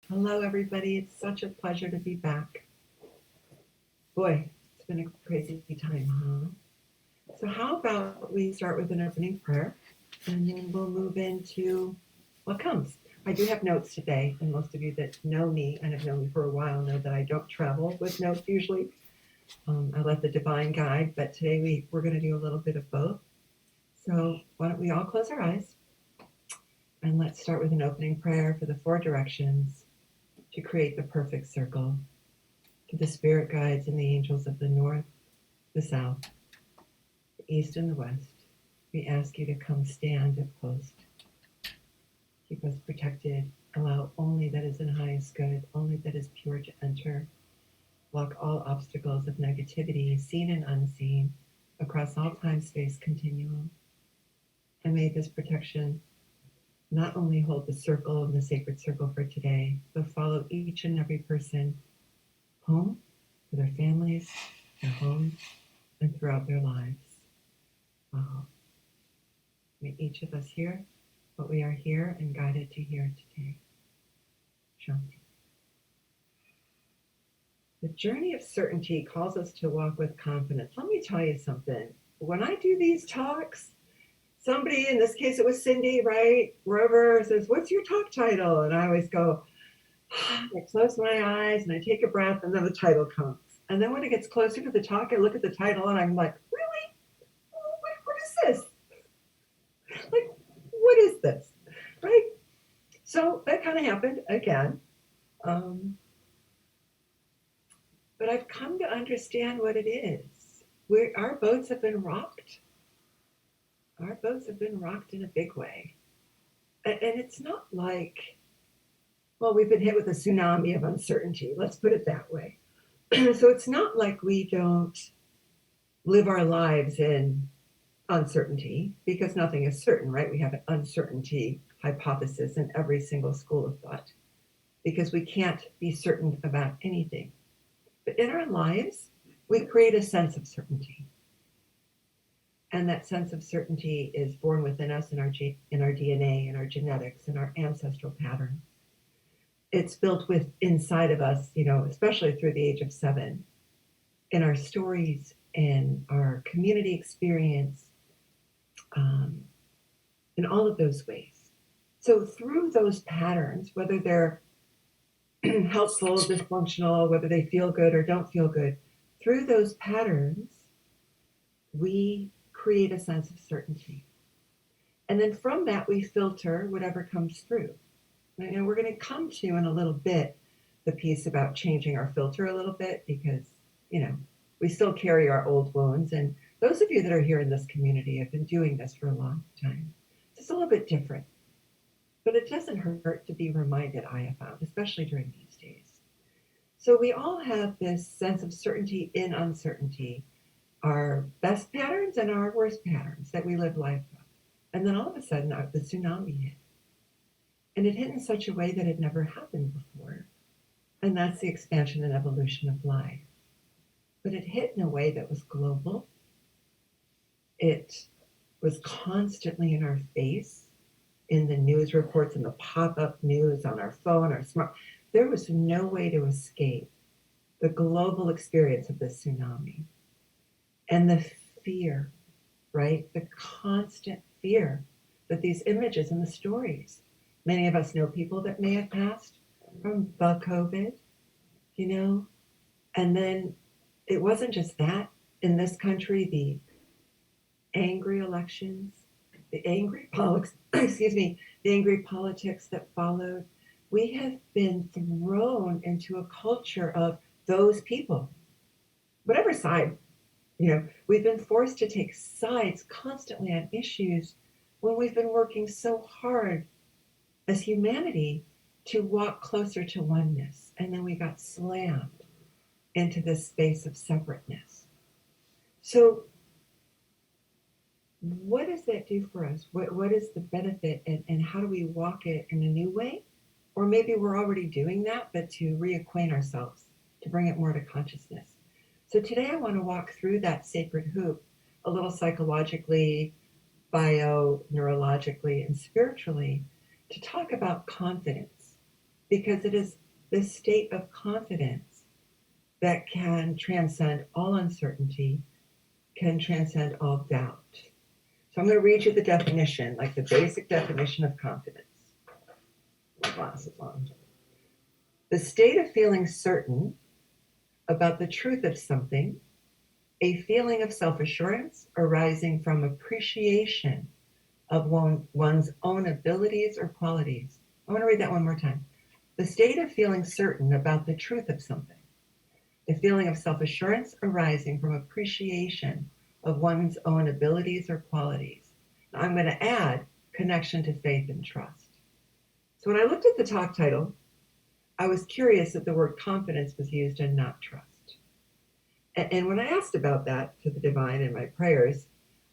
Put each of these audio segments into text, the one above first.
Hello, everybody. It's such a pleasure to be back. Boy, it's been a crazy time, huh? So, how about we start with an opening prayer and then we'll move into what comes? I do have notes today, and most of you that know me and have known me for a while know that I don't travel with notes usually. I let the divine guide, but today we're going to do a little bit of both. So, why don't we all close our eyes and let's start with an opening prayer for the four directions to create the perfect circle. To the spirit guides and the angels of the north, the south, the east, and the west, we ask you to come stand at post. Keep us protected. Allow only that is in highest good, only that is pure to enter. Block all obstacles of negativity, seen and unseen, across all time space continuum. And may this protection not only hold the circle and the sacred circle for today, but follow each and every person home, for their families, their homes, and throughout their lives. May each of us hear what we are here and guided to hear today. Shanti. The journey of certainty calls us to walk with confidence. Let me tell you something. When I do these talks, somebody, in this case it was Cindy, right, wherever, says, "What's your talk title?" And I always go, I close my eyes and I take a breath, and then the title comes. And then when it gets closer to the talk, I look at the title and I'm like, really? What is this? Like, what is this? Right? So that kind of happened again. Um, but I've come to understand what it is. Our boats have been rocked. Our boats have been rocked in a big way. And it's not like, well, we've been hit with a tsunami of uncertainty. Let's put it that way. So it's not like we don't live our lives in uncertainty, because nothing is certain, right? We have an uncertainty hypothesis in every single school of thought because we can't be certain about anything. But in our lives, we create a sense of certainty. And that sense of certainty is born within us in our DNA, in our genetics, in our ancestral patterns. It's built inside of us, especially through the age of 7, in our stories, in our community experience, in all of those ways. So through those patterns, whether they're helpful, dysfunctional, whether they feel good or don't feel good, through those patterns, we create a sense of certainty. And then from that, we filter whatever comes through. And we're going to come to in a little bit the piece about changing our filter a little bit because, we still carry our old wounds. And those of you that are here in this community have been doing this for a long time. It's a little bit different. But it doesn't hurt to be reminded, I have found, especially during these days. So we all have this sense of certainty in uncertainty, our best patterns and our worst patterns that we live life with. And then all of a sudden, the tsunami hit. And it hit in such a way that had never happened before. And that's the expansion and evolution of life. But it hit in a way that was global. It was constantly in our face, in the news reports, in the pop-up news, on our phone, our smart. There was no way to escape the global experience of this tsunami. And the fear, right? The constant fear that these images and the stories. Many of us know people that may have passed from the COVID, and then it wasn't just that. In this country, the angry elections, the angry the angry politics that followed. We have been thrown into a culture of those people, whatever side, we've been forced to take sides constantly on issues when we've been working so hard as humanity to walk closer to oneness. And then we got slammed into this space of separateness. So what does that do for us? What is the benefit, and how do we walk it in a new way? Or maybe we're already doing that, but to reacquaint ourselves, to bring it more to consciousness. So today I want to walk through that sacred hoop a little psychologically, bio, neurologically, and spiritually to talk about confidence. because it is this state of confidence that can transcend all uncertainty, can transcend all doubt. So I'm going to read you the definition, like the basic definition of confidence. My glasses on. The state of feeling certain about the truth of something, a feeling of self-assurance arising from appreciation of one's own abilities or qualities. I want to read that one more time. The state of feeling certain about the truth of something, a feeling of self-assurance arising from appreciation of one's own abilities or qualities. Now I'm going to add connection to faith and trust. So when I looked at the talk title, I was curious that the word confidence was used and not trust. And when I asked about that to the divine in my prayers,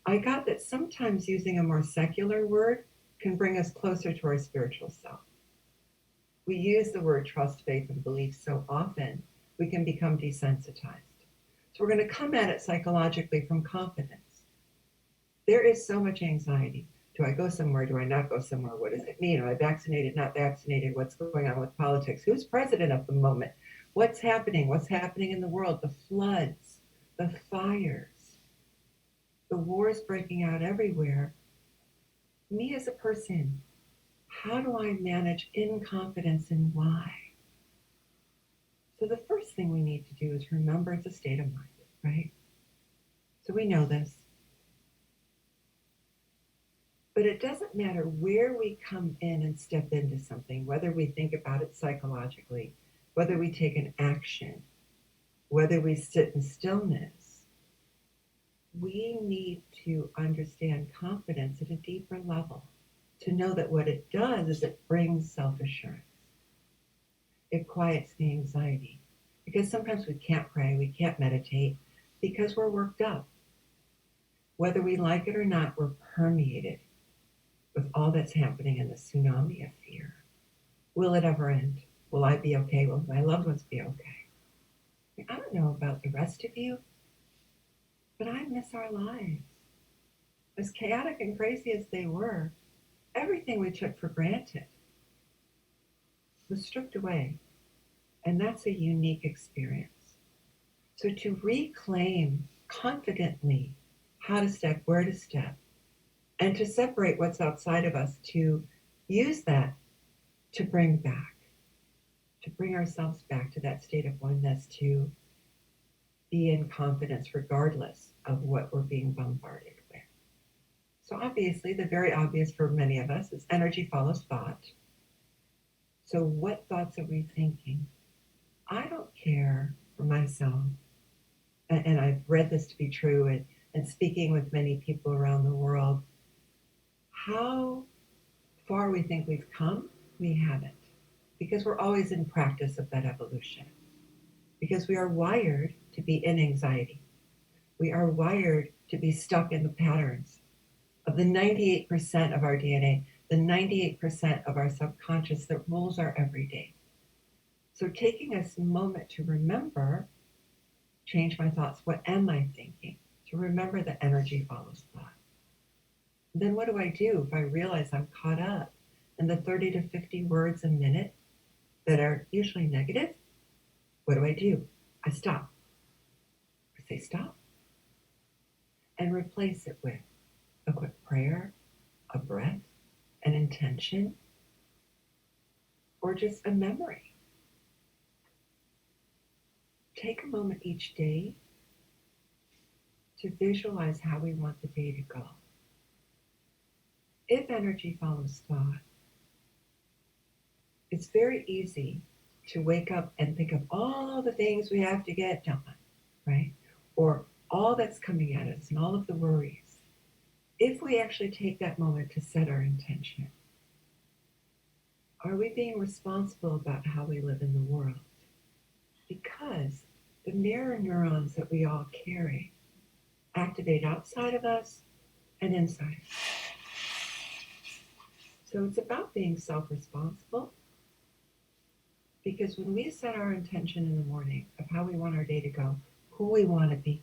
I got that sometimes using a more secular word can bring us closer to our spiritual self. We use the word trust, faith, and belief so often, we can become desensitized. So we're going to come at it psychologically from confidence. There is so much anxiety. Do I go somewhere? Do I not go somewhere? What does it mean? Am I vaccinated, not vaccinated? What's going on with politics? Who's president at the moment? What's happening? What's happening in the world? The floods, the fires, the wars breaking out everywhere. Me as a person, how do I manage inconfidence and why? So the first thing we need to do is remember it's a state of mind, right? So we know this. But it doesn't matter where we come in and step into something, whether we think about it psychologically, whether we take an action, whether we sit in stillness, we need to understand confidence at a deeper level, to know that what it does is it brings self-assurance. It quiets the anxiety. Because sometimes we can't pray, we can't meditate, because we're worked up. Whether we like it or not, we're permeated with all that's happening in the tsunami of fear. Will it ever end? Will I be okay? Will my loved ones be okay? I don't know about the rest of you, but I miss our lives. As chaotic and crazy as they were, everything we took for granted was stripped away. And that's a unique experience. So to reclaim confidently how to step, where to step, and to separate what's outside of us, to use that to bring ourselves back to that state of oneness, to be in confidence regardless of what we're being bombarded with. So obviously, the very obvious for many of us is energy follows thought. So what thoughts are we thinking? I don't care for myself, and I've read this to be true, and speaking with many people around the world, how far we think we've come, we haven't. Because we're always in practice of that evolution. Because we are wired to be in anxiety. We are wired to be stuck in the patterns of the 98% of our DNA, the 98% of our subconscious that rules our everyday. So taking a moment to remember, change my thoughts. What am I thinking? To remember that energy follows thought. Then what do I do if I realize I'm caught up in the 30 to 50 words a minute that are usually negative? What do? I stop. I say stop. And replace it with a quick prayer, a breath, an intention, or just a memory. Take a moment each day to visualize how we want the day to go. If energy follows thought, it's very easy to wake up and think of all the things we have to get done, right? Or all that's coming at us and all of the worries. If we actually take that moment to set our intention, are we being responsible about how we live in the world? Because the mirror neurons that we all carry activate outside of us and inside. So it's about being self-responsible, because when we set our intention in the morning of how we want our day to go, who we want to be,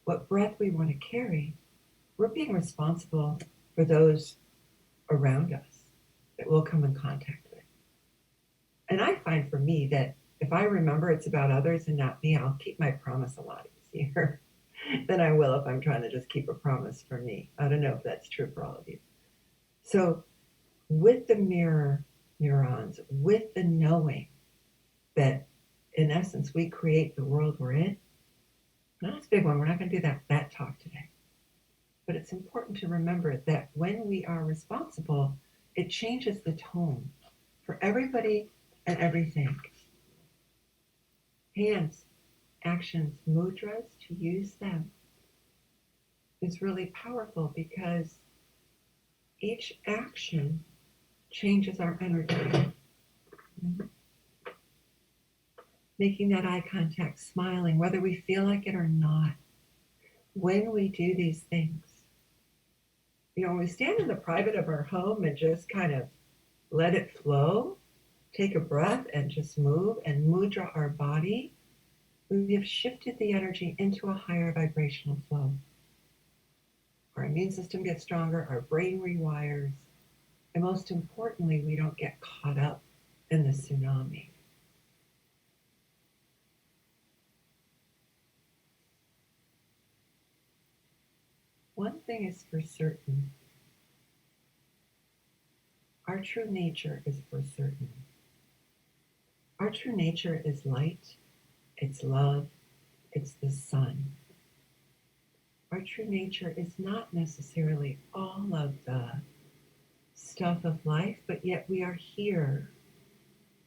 what breath we want to carry, we're being responsible for those around us that we'll come in contact with. And I find for me that if I remember it's about others and not me, I'll keep my promise a lot easier than I will if I'm trying to just keep a promise for me. I don't know if that's true for all of you. So, with the mirror neurons, with the knowing that in essence we create the world we're in, that's a big one. We're not going to do that talk today. But it's important to remember that when we are responsible, it changes the tone for everybody and everything. Hands, actions, mudras, to use them is really powerful because each action changes our energy. Mm-hmm. Making that eye contact, smiling, whether we feel like it or not. When we do these things, when we stand in the private of our home and just kind of let it flow, take a breath and just move and mudra our body, we have shifted the energy into a higher vibrational flow. Our immune system gets stronger, our brain rewires, and most importantly, we don't get caught up in the tsunami. One thing is for certain. Our true nature is for certain. Our true nature is light, it's love, it's the sun. Our true nature is not necessarily all of the stuff of life, but yet we are here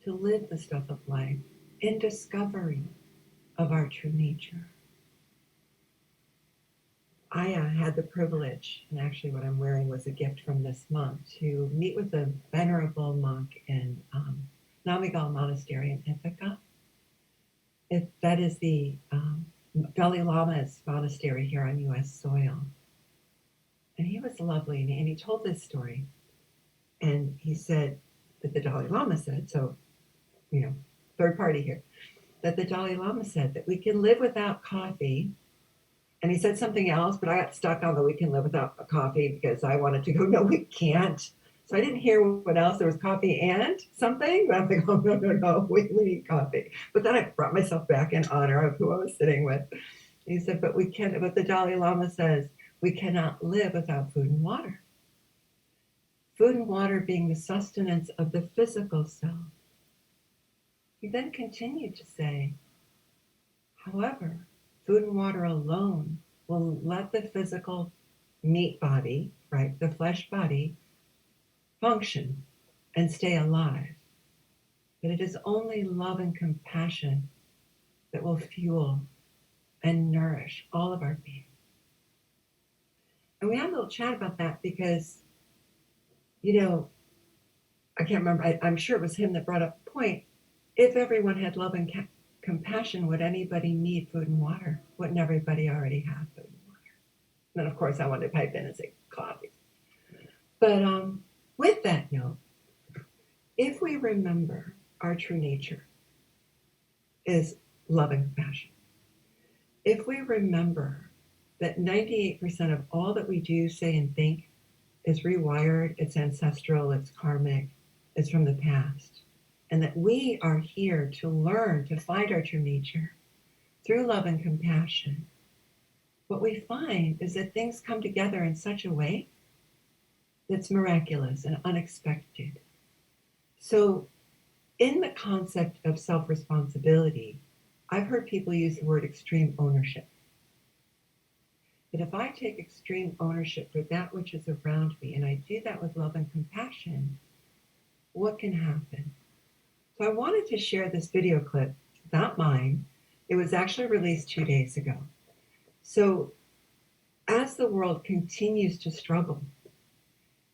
to live the stuff of life in discovery of our true nature. I had the privilege, and actually what I'm wearing was a gift from this monk, to meet with a venerable monk in Namigal Monastery in Ithaca. That is the Dalai Lama's monastery here on U.S. soil. And he was lovely, and he told this story. And he said that the Dalai Lama said, so, third party here, that the Dalai Lama said that we can live without coffee. And he said something else, but I got stuck on the we can live without coffee because I wanted to go, no, we can't. So I didn't hear what else. There was coffee and something, but I'm like, oh, no, we need coffee. But then I brought myself back in honor of who I was sitting with. He said, but the Dalai Lama says, we cannot live without food and water. Food and water being the sustenance of the physical self. He then continued to say, however, food and water alone will let the physical meat body, right, the flesh body, function and stay alive. But it is only love and compassion that will fuel and nourish all of our being. And we had a little chat about that because, I can't remember, I'm sure it was him that brought up the point. If everyone had love and compassion, would anybody need food and water? Wouldn't everybody already have food and water? And then, of course, I wanted to pipe in and say coffee. But with that note, if we remember our true nature is love and compassion, if we remember that 98% of all that we do, say, and think is rewired, it's ancestral, it's karmic, it's from the past, and that we are here to learn to find our true nature through love and compassion, what we find is that things come together in such a way that's miraculous and unexpected. So in the concept of self-responsibility, I've heard people use the word extreme ownership. That if I take extreme ownership for that which is around me, and I do that with love and compassion, what can happen? So I wanted to share this video clip, not mine. It was actually released 2 days ago. So as the world continues to struggle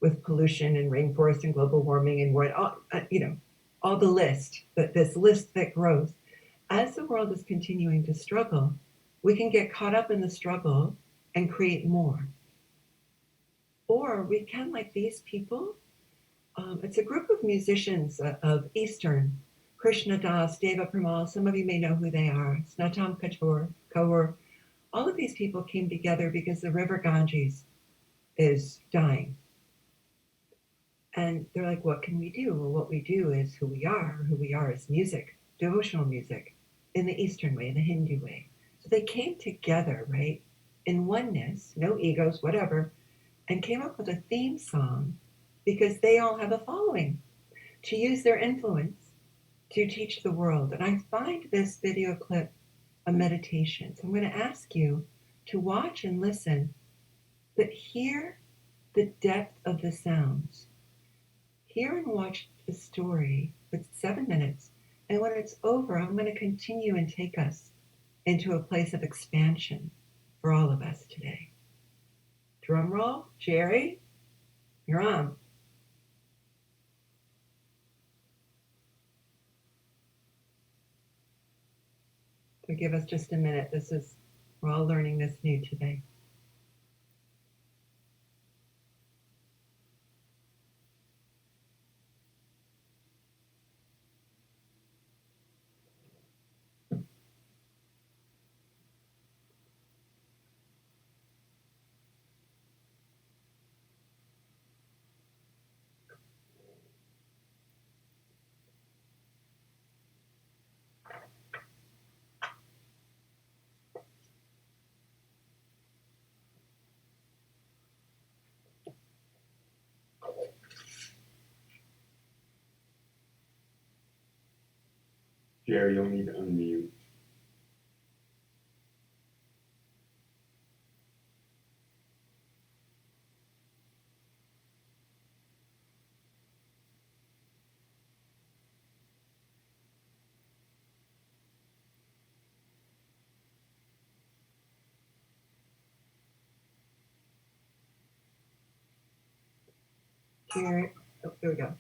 with pollution and rainforest and global warming and what, all the list, this list that grows, as the world is continuing to struggle, we can get caught up in the struggle and create more. Or we can, like these people, it's a group of musicians of Eastern, Krishna Das, Deva Premal, some of you may know who they are, Snatam Kaur. All of these people came together because the river Ganges is dying. And they're like, what can we do? Well, what we do is who we are. Who we are is music, devotional music, in the Eastern way, in the Hindu way. So they came together, right, in oneness, no egos, whatever, and came up with a theme song because they all have a following to use their influence to teach the world. And I find this video clip a meditation. So I'm going to ask you to watch and listen, but hear the depth of the sounds. Hear and watch the story. It's 7 minutes. And when it's over, I'm going to continue and take us into a place of expansion for all of us today. Drum roll, Jerry, you're on. So give us just a minute. We're all learning this new today. Jerry, you'll need to unmute. Jerry, oh, there we go.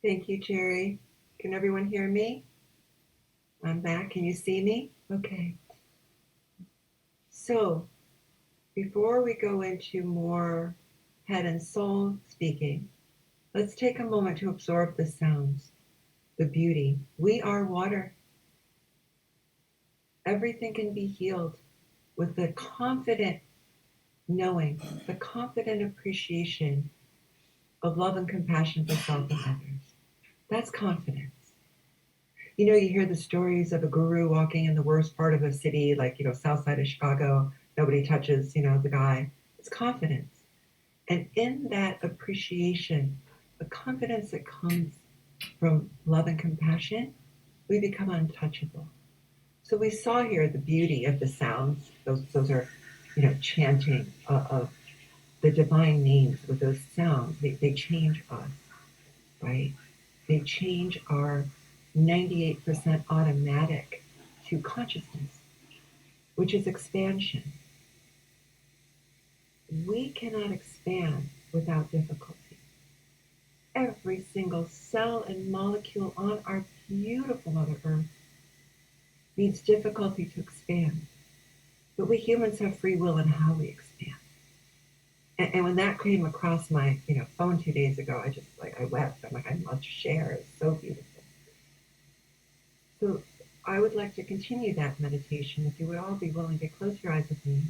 Thank you, Jerry. Can everyone hear me? I'm back. Can you see me? Okay. So, before we go into more head and soul speaking, let's take a moment to absorb the sounds, the beauty. We are water. Everything can be healed with the confident knowing, the confident appreciation of love and compassion for self and others. That's confidence. You know, you hear the stories of a guru walking in the worst part of a city, like, south side of Chicago. Nobody touches, the guy. It's confidence. And in that appreciation, the confidence that comes from love and compassion, we become untouchable. So we saw here the beauty of the sounds. Those are, chanting of the divine names with those sounds. They change us, right? They change our 98% automatic to consciousness, which is expansion. We cannot expand without difficulty. Every single cell and molecule on our beautiful Mother Earth needs difficulty to expand. But we humans have free will in how we expand. And when that came across my phone 2 days ago, I wept. I'm like, I must share. It's so beautiful. So I would like to continue that meditation. If you would all be willing to close your eyes with me.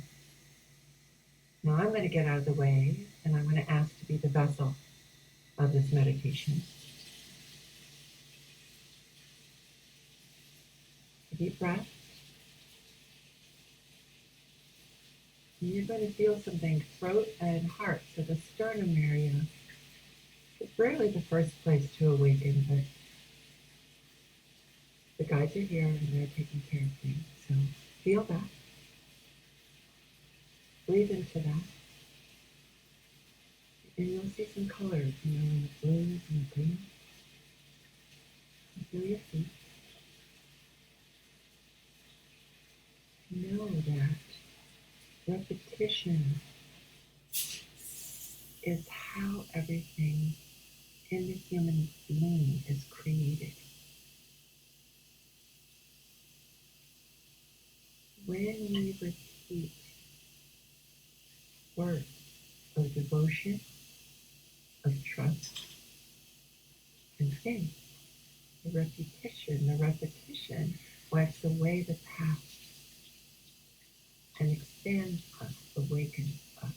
Now I'm going to get out of the way and I'm going to ask to be the vessel of this meditation. A deep breath. And you're going to feel something, throat and heart. So the sternum area is rarely the first place to awaken, but the guides are here and they're taking care of things. So feel that. Breathe into that. And you'll see some colors, the blues and the greens. And feel your feet. Know that repetition is how everything in the human being is created. When we repeat words of devotion, of trust, and faith, the repetition wipes away the past and expands us, awakens us.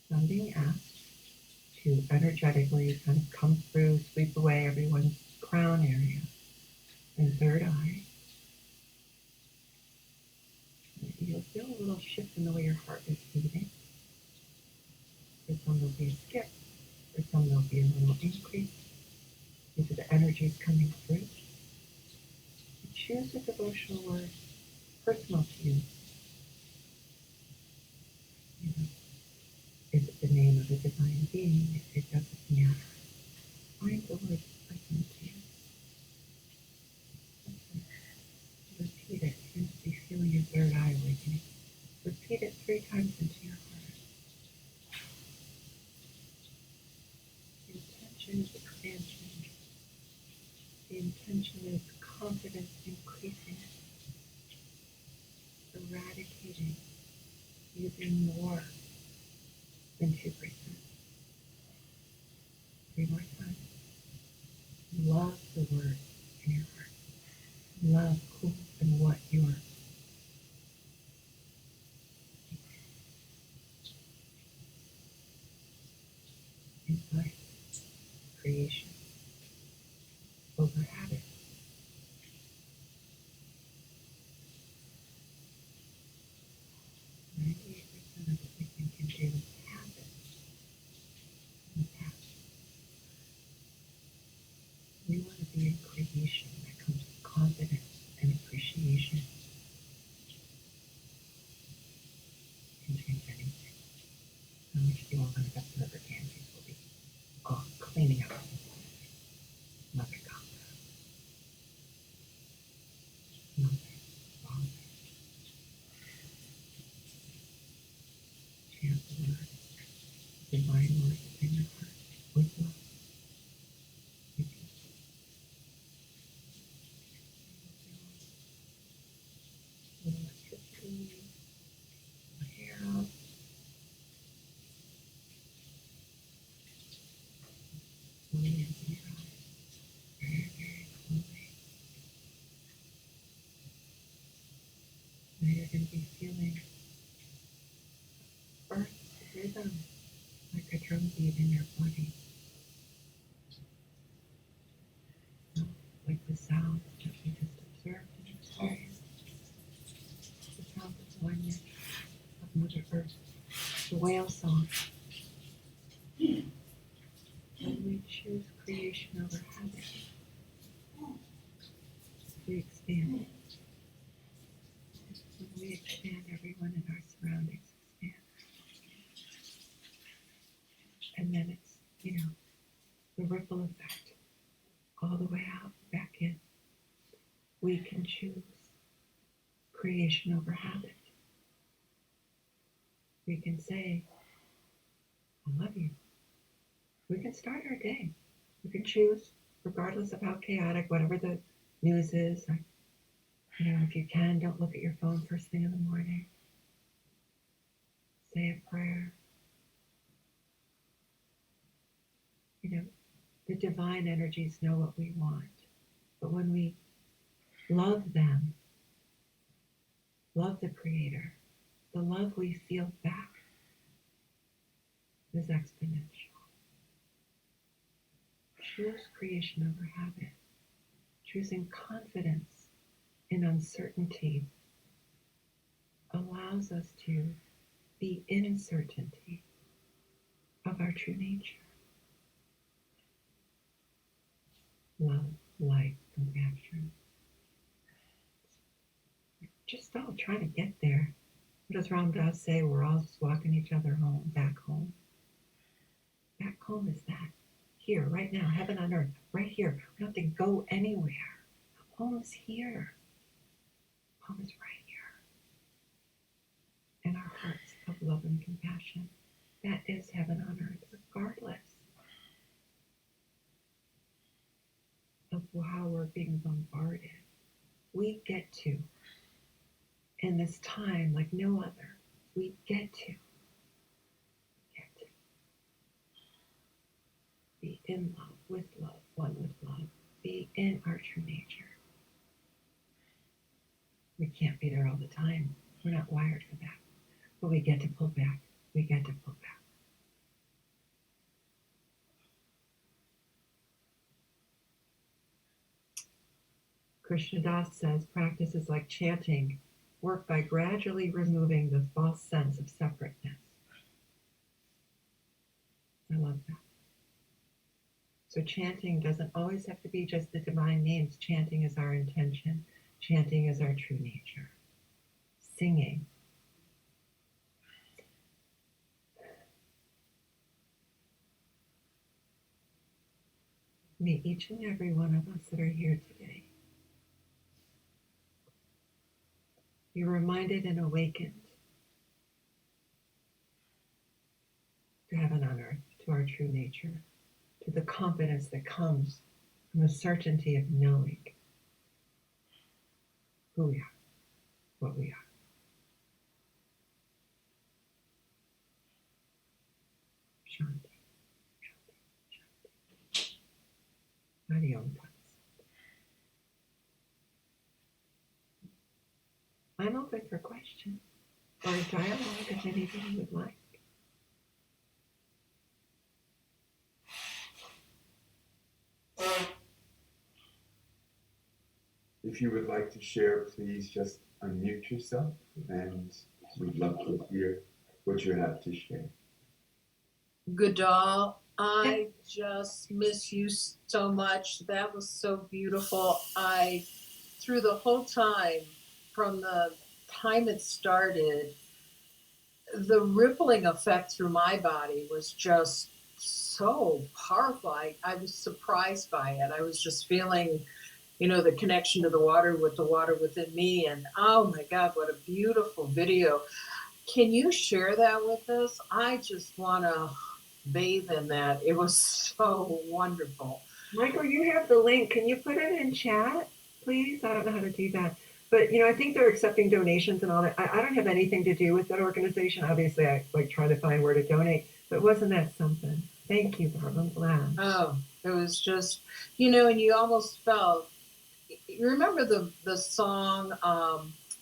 So I'm being asked to energetically kind of come through, sweep away everyone's crown area and third eye. You'll feel a little shift in the way your heart is beating. For some there'll be a skip, for some there'll be a little increase. These are the energies coming through. You choose a devotional word personal to you. Is it the name of a divine being? It doesn't matter. Find the word personal to you. Repeat it. You'll be feeling your third eye awakening. Repeat it 3 times into your heart. The intention is expansion. The intention is confidence increasing, eradicating, using more than 2%. 3 more times. Love the word in your heart. Love who and what you are. Insight, creation, over habit. Percent of what we think and do is habit in the past. We want to be in creation that comes with confidence and appreciation. Can change anything. How much do you all want to get the candies will be cleaning up Mother God, Mother, Father, chant the word, divine word in your heart with love. you're going to be feeling Earth's rhythm like a drumbeat in your body. Like the sounds that we just observed and experienced. The sound of oneness of Mother Earth. The whale song. When we choose creation over habit, we expand. When we expand, everyone in our surroundings expands. And then it's, the ripple effect all the way out, back in. We can choose creation over habit. We can say, I love you. We can start our day. We can choose, regardless of how chaotic, whatever the news is. If you can, don't look at your phone first thing in the morning. Say a prayer. The divine energies know what we want. But when we love them, love the Creator, the love we feel back is exponential. Choose creation over habit. Choosing confidence in uncertainty allows us to be in certainty of our true nature. Love, light, compassion. We're just all trying to get there. What does Ram Dass say? We're all just walking each other home, back home. Back home is that. Here, right now, heaven on earth, right here. We don't have to go anywhere. Home's here. Home is right here. In our hearts of love and compassion. That is heaven on earth, regardless of how we're being bombarded. We get to, in this time like no other, we get to be in love, with love, one with love, be in our true nature. We can't be there all the time. We're not wired for that. But we get to pull back. We get to pull back. Krishna Das says, practice is like chanting. Work by gradually removing the false sense of separateness. I love that. So chanting doesn't always have to be just the divine names. Chanting is our intention. Chanting is our true nature. Singing. May each and every one of us that are here today be reminded and awakened to heaven on earth, to our true nature, to the confidence that comes from the certainty of knowing who we are, what we are. Shanti, Shanti, Shanti. Hari Om Tat. I'm open for questions or dialogue if anybody would like. If you would like to share, please just unmute yourself, and we'd love to hear what you have to share. Guldal, I just miss you so much. That was so beautiful. Through the whole time, from the time it started, the rippling effect through my body was just so powerful. I was surprised by it. I was just feeling, the connection to the water with the water within me. And oh my God, what a beautiful video. Can you share that with us? I just want to bathe in that. It was so wonderful. Michael, you have the link. Can you put it in chat, please? I don't know how to do that. But, I think they're accepting donations and all that. I don't have anything to do with that organization. Obviously, I try to find where to donate. But wasn't that something? Thank you, Barb. I'm glad. Oh, it was just, and you almost felt, you remember the song,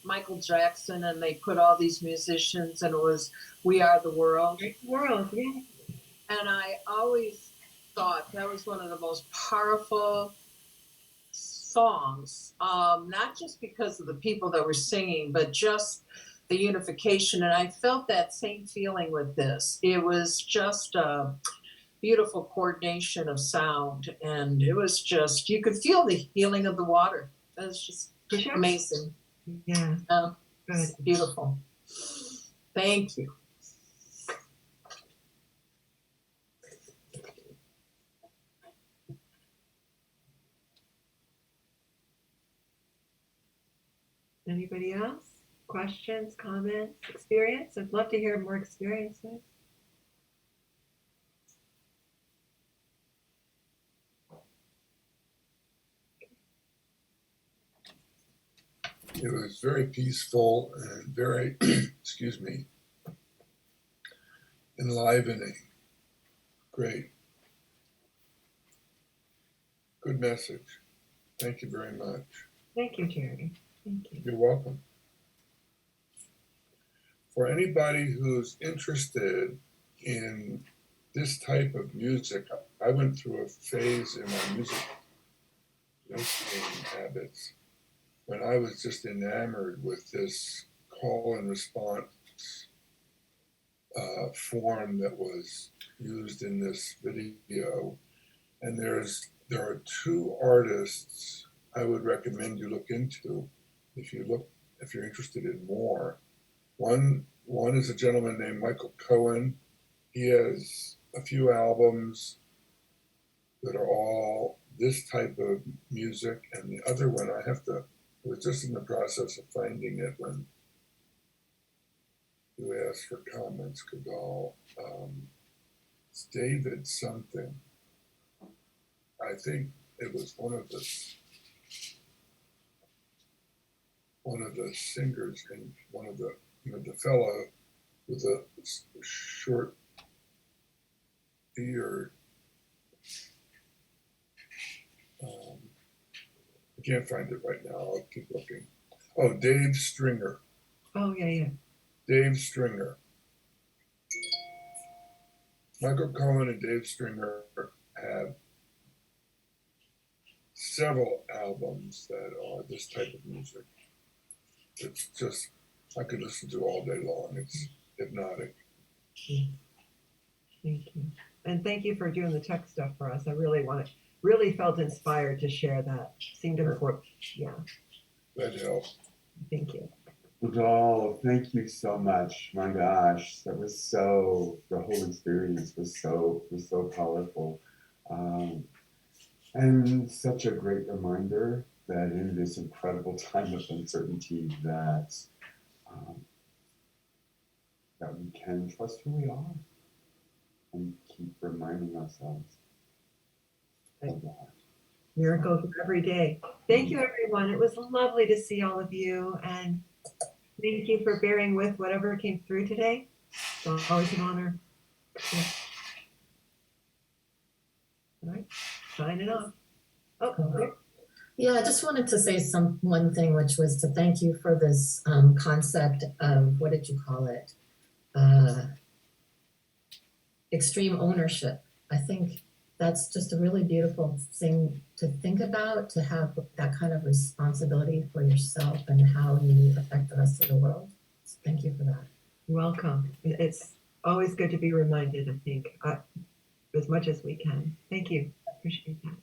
Michael Jackson, and they put all these musicians, and it was "We Are the World." World, yeah. And I always thought that was one of the most powerful songs, not just because of the people that were singing, but just the unification. And I felt that same feeling with this. It was just a beautiful coordination of sound, and it was just, you could feel the healing of the water. It was just amazing. Yeah. It's beautiful. Thank you. Anybody else? Questions, comments, experience? I'd love to hear more experiences. It was very peaceful and very, excuse me, enlivening. Great. Good message. Thank you very much. Thank you, Jerry. Thank you. You're welcome. For anybody who's interested in this type of music, I went through a phase in my music listening habits when I was just enamored with this call and response form that was used in this video. And there are two artists I would recommend you look into if you're interested in more. One is a gentleman named Michael Cohen. He has a few albums that are all this type of music, and the other one I was just in the process of finding it when you asked for comments, Guldal. It's David something. I think it was one of the singers, and one of the fellow with a short beard. I can't find it right now. I'll keep looking. Oh, Dave Stringer. Oh, yeah. Dave Stringer. Michael Cohen and Dave Stringer have several albums that are this type of music. It's just, I could listen to all day long. It's hypnotic. Thank you. And thank you for doing the tech stuff for us. I really felt inspired to share that. Seemed important. Yeah. That helps. Thank you. Guldal, thank you so much. My gosh, the whole experience was so powerful. And such a great reminder that in this incredible time of uncertainty that we can trust who we are and keep reminding ourselves of that. Miracles every day. Thank you, everyone. It was lovely to see all of you, and thank you for bearing with whatever came through today. It's always an honor. Yeah. All right, signing off. Oh, okay. Yeah, I just wanted to say one thing, which was to thank you for this concept of, what did you call it? Extreme ownership. I think that's just a really beautiful thing to think about, to have that kind of responsibility for yourself and how you affect the rest of the world. So thank you for that. You're welcome. It's always good to be reminded, I think, as much as we can. Thank you. Appreciate that.